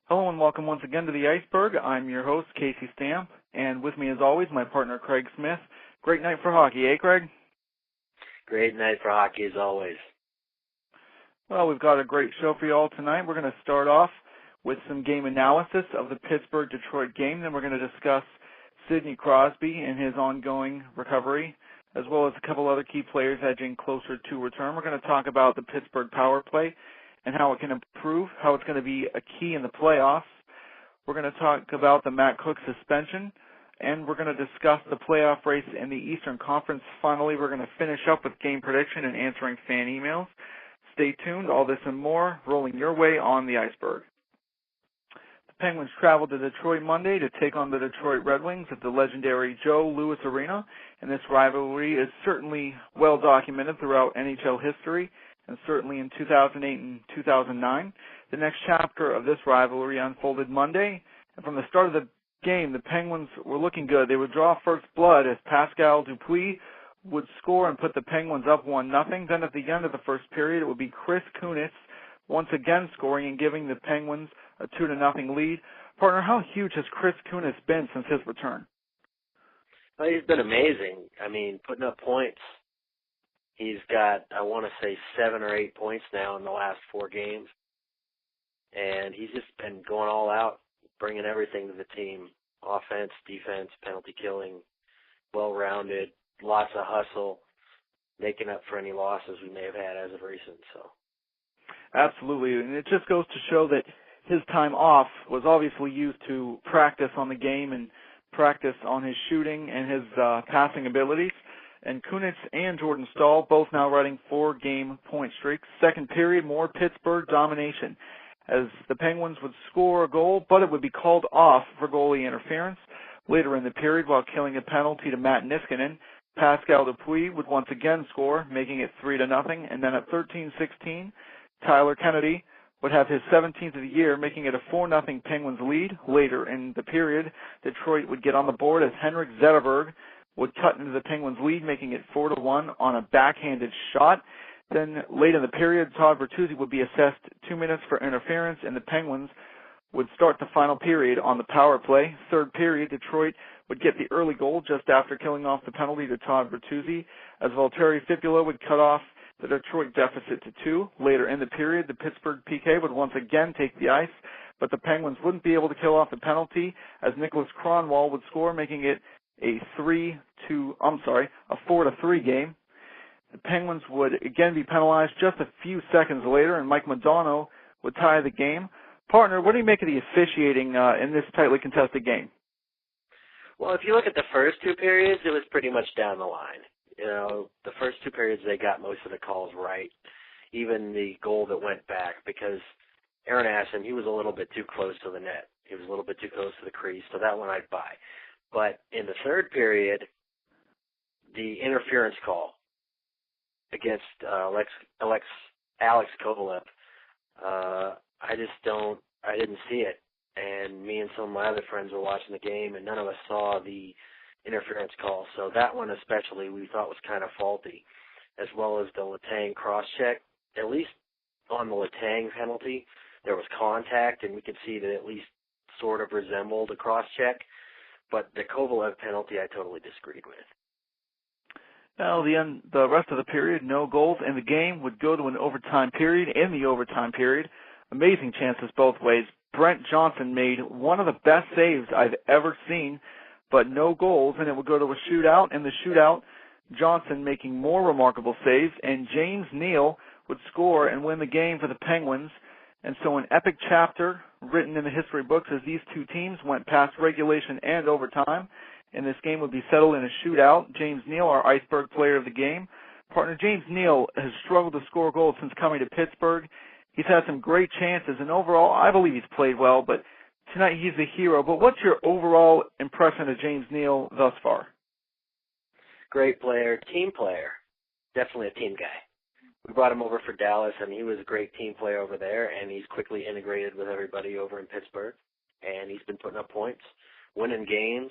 Hello and welcome once again to the Iceberg. I'm your host, Casey Stamp, and with me as always, my partner, Craig Smith. Great night for hockey, eh, Craig? Great night for hockey as always. Well, we've got a great show for you all tonight. We're going to start off with some game analysis of the Pittsburgh-Detroit game. Then we're going to discuss Sidney Crosby and his ongoing recovery, as well as a couple other key players edging closer to return. We're going to talk about the Pittsburgh power play and how it can improve, how it's going to be a key in the playoffs. We're going to talk about the Matt Cook suspension, and we're going to discuss the playoff race in the Eastern Conference. Finally, we're going to finish up with game prediction and answering fan emails. Stay tuned. All this and more rolling your way on the Iceberg. The Penguins traveled to Detroit Monday to take on the Detroit Red Wings at the legendary Joe Louis Arena, and this rivalry is certainly well documented throughout NHL history, and certainly in 2008 and 2009. The next chapter of this rivalry unfolded Monday, and from the start of the game, the Penguins were looking good. They would draw first blood as Pascal Dupuis would score and put the Penguins up 1-0. Then at the end of the first period, it would be Chris Kunitz once again scoring and giving the Penguins a 2-0 lead. Partner, how huge has Chris Kunitz been since his return? Well, he's been amazing. I mean, putting up points. He's got, I want to say, 7 or 8 points now in the last 4 games. And he's just been going all out, bringing everything to the team. Offense, defense, penalty killing, well-rounded, lots of hustle, making up for any losses we may have had as of recent. So, absolutely. And it just goes to show that his time off was obviously used to practice on the game and practice on his shooting and his passing abilities. And Kunitz and Jordan Staal both now riding 4-game point streaks. Second period, more Pittsburgh domination as the Penguins would score a goal, but it would be called off for goalie interference. Later in the period, while killing a penalty to Matt Niskanen, Pascal Dupuis would once again score, making it 3-0. And then at 13-16, Tyler Kennedy would have his 17th of the year, making it a 4-0 Penguins lead. Later in the period, Detroit would get on the board as Henrik Zetterberg would cut into the Penguins' lead, making it 4-1 on a backhanded shot. Then late in the period, Todd Bertuzzi would be assessed 2 minutes for interference, and the Penguins would start the final period on the power play. Third period, Detroit would get the early goal just after killing off the penalty to Todd Bertuzzi, as Valtteri Filppula would cut off the Detroit deficit to 2. Later in the period, the Pittsburgh PK would once again take the ice, but the Penguins wouldn't be able to kill off the penalty as Nicholas Kronwall would score, making it a 4-3 game. The Penguins would again be penalized just a few seconds later, and Mike Modano would tie the game. Partner, what do you make of the officiating in this tightly contested game? well, if you look at the first 2 periods, it was pretty much down the line. You know, the first 2 periods, they got most of the calls right, even the goal that went back, because Aaron Ashton, he was a little bit too close to the net. He was a little bit too close to the crease, so that one I'd buy. But in the third period, the interference call against Alex Kovalev, I didn't see it. And me and some of my other friends were watching the game, and none of us saw the interference call. So that one especially we thought was kind of faulty, as well as the Letang cross-check. At least on the Letang penalty, there was contact, and we could see that it at least sort of resembled a cross-check. But the Kovalev penalty I totally disagreed with. Now, the rest of the period, no goals, and the game would go to an overtime period. In the overtime period, amazing chances both ways. Brent Johnson made one of the best saves I've ever seen, but no goals, and it would go to a shootout. In the shootout, Johnson making more remarkable saves, and James Neal would score and win the game for the Penguins. And so an epic chapter written in the history books as these two teams went past regulation and overtime. And this game would be settled in a shootout. James Neal, our Iceberg player of the game. Partner, James Neal has struggled to score goals since coming to Pittsburgh. He's had some great chances, and overall, I believe he's played well, but tonight he's the hero. But what's your overall impression of James Neal thus far? Great player, team player. Definitely a team guy. We brought him over for Dallas, and he was a great team player over there, and he's quickly integrated with everybody over in Pittsburgh, and he's been putting up points, winning games.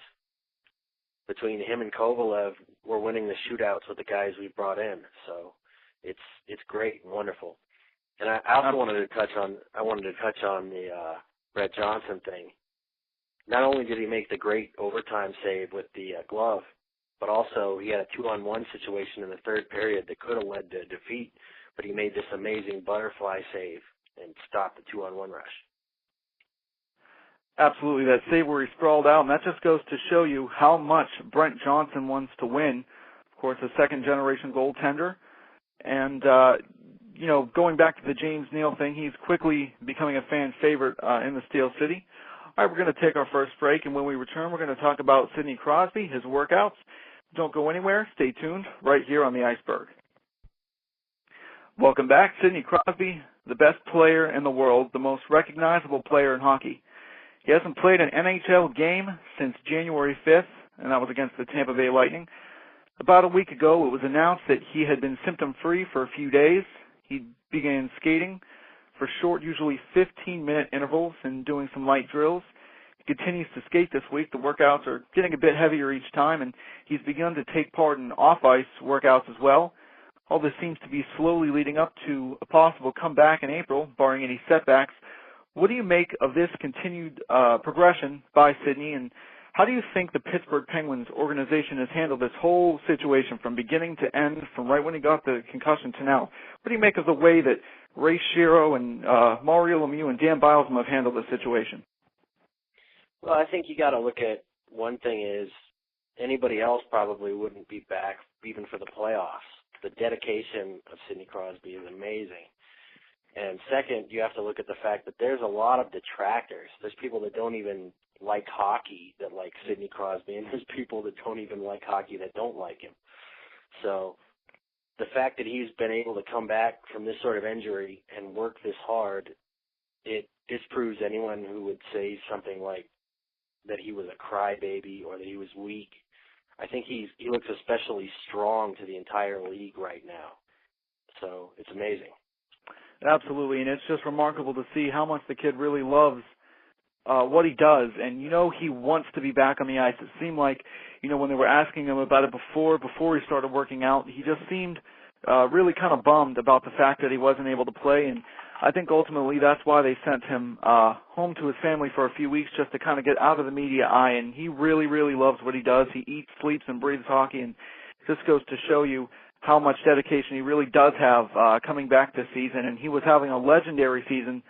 Between him and Kovalev, we're winning the shootouts with the guys we brought in, so it's great and wonderful. And I also wanted to touch on the Brett Johnson thing. Not only did he make the great overtime save with the glove, but also he had a 2-on-1 situation in the third period that could have led to defeat, but he made this amazing butterfly save and stopped the 2-on-1 rush. Absolutely, that save where he sprawled out, and that just goes to show you how much Brent Johnson wants to win. Of course, a second-generation goaltender. And, going back to the James Neal thing, he's quickly becoming a fan favorite in the Steel City. All right, we're going to take our first break, and when we return, we're going to talk about Sidney Crosby, his workouts. Don't go anywhere. Stay tuned right here on the Iceberg. Welcome back. Sidney Crosby, the best player in the world, the most recognizable player in hockey. He hasn't played an NHL game since January 5th, and that was against the Tampa Bay Lightning. About a week ago, it was announced that he had been symptom-free for a few days. He began skating for short, usually 15-minute intervals and doing some light drills. He continues to skate this week. The workouts are getting a bit heavier each time, and he's begun to take part in off-ice workouts as well. All this seems to be slowly leading up to a possible comeback in April, barring any setbacks. What do you make of this continued progression by Sidney, and how do you think the Pittsburgh Penguins organization has handled this whole situation from beginning to end, from right when he got the concussion to now? What do you make of the way that Ray Shero and Mario Lemieux and Dan Bilesman have handled this situation? Well, I think you got to look at one thing is anybody else probably wouldn't be back even for the playoffs. The dedication of Sidney Crosby is amazing. And second, you have to look at the fact that there's a lot of detractors. There's people that don't even like hockey that like Sidney Crosby, and there's people that don't even like hockey that don't like him. So the fact that he's been able to come back from this sort of injury and work this hard, it disproves anyone who would say something like that he was a crybaby or that he was weak. I think he looks especially strong to the entire league right now. So it's amazing. Absolutely, and it's just remarkable to see how much the kid really loves what he does. And, he wants to be back on the ice. It seemed like, when they were asking him about it before he started working out, he just seemed really kind of bummed about the fact that he wasn't able to play. And I think ultimately that's why they sent him home to his family for a few weeks, just to kind of get out of the media eye. And he really, really loves what he does. He eats, sleeps, and breathes hockey. And this goes to show you how much dedication he really does have coming back this season. And he was having a legendary season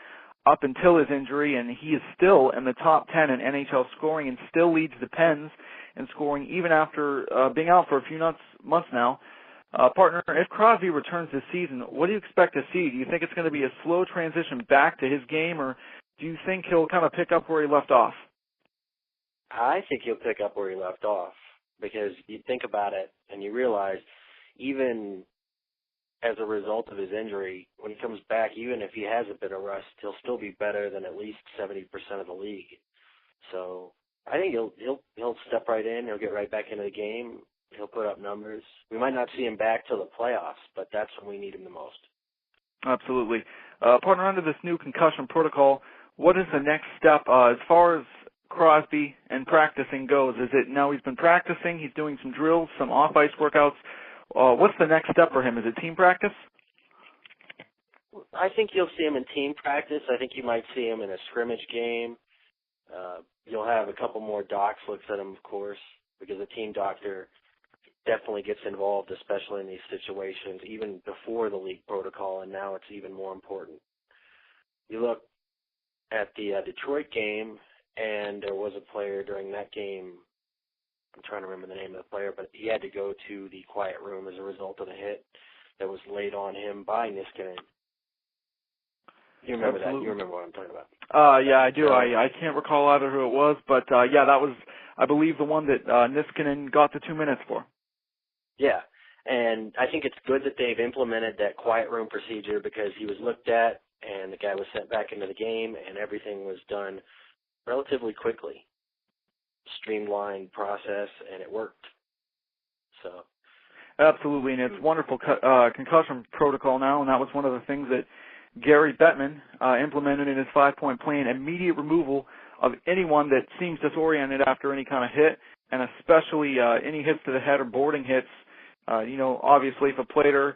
up until his injury, and he is still in the top 10 in NHL scoring and still leads the Pens in scoring even after being out for a few months now. Partner, if Crosby returns this season, what do you expect to see? Do you think it's going to be a slow transition back to his game, or do you think he'll kind of pick up where he left off? I think he'll pick up where he left off, because you think about it and you realize even as a result of his injury, when he comes back, even if he has a bit of rust, he'll still be better than at least 70% of the league. So I think he'll step right in. He'll get right back into the game. He'll put up numbers. We might not see him back till the playoffs, but that's when we need him the most. Absolutely. Partner, under this new concussion protocol, what is the next step as far as Crosby and practicing goes? Is it now he's been practicing, he's doing some drills, some off-ice workouts? What's the next step for him? Is it team practice? I think you'll see him in team practice. I think you might see him in a scrimmage game. You'll have a couple more docs looks at him, of course, because the team doctor definitely gets involved, especially in these situations, even before the league protocol, and now it's even more important. You look at the Detroit game, and there was a player during that game, I'm trying to remember the name of the player, but he had to go to the quiet room as a result of the hit that was laid on him by Niskanen. You remember Absolutely. that? You remember what I'm talking about? Yeah, I do. I can't recall either who it was, but yeah, that was, I believe, the one that Niskanen got the 2 minutes for. Yeah, and I think it's good that they've implemented that quiet room procedure, because he was looked at and the guy was sent back into the game and everything was done relatively quickly. Streamlined process, and it worked. So absolutely, and it's wonderful concussion protocol now, and that was one of the things that Gary Bettman implemented in his 5-point plan: immediate removal of anyone that seems disoriented after any kind of hit, and especially any hits to the head or boarding hits. Obviously, if a player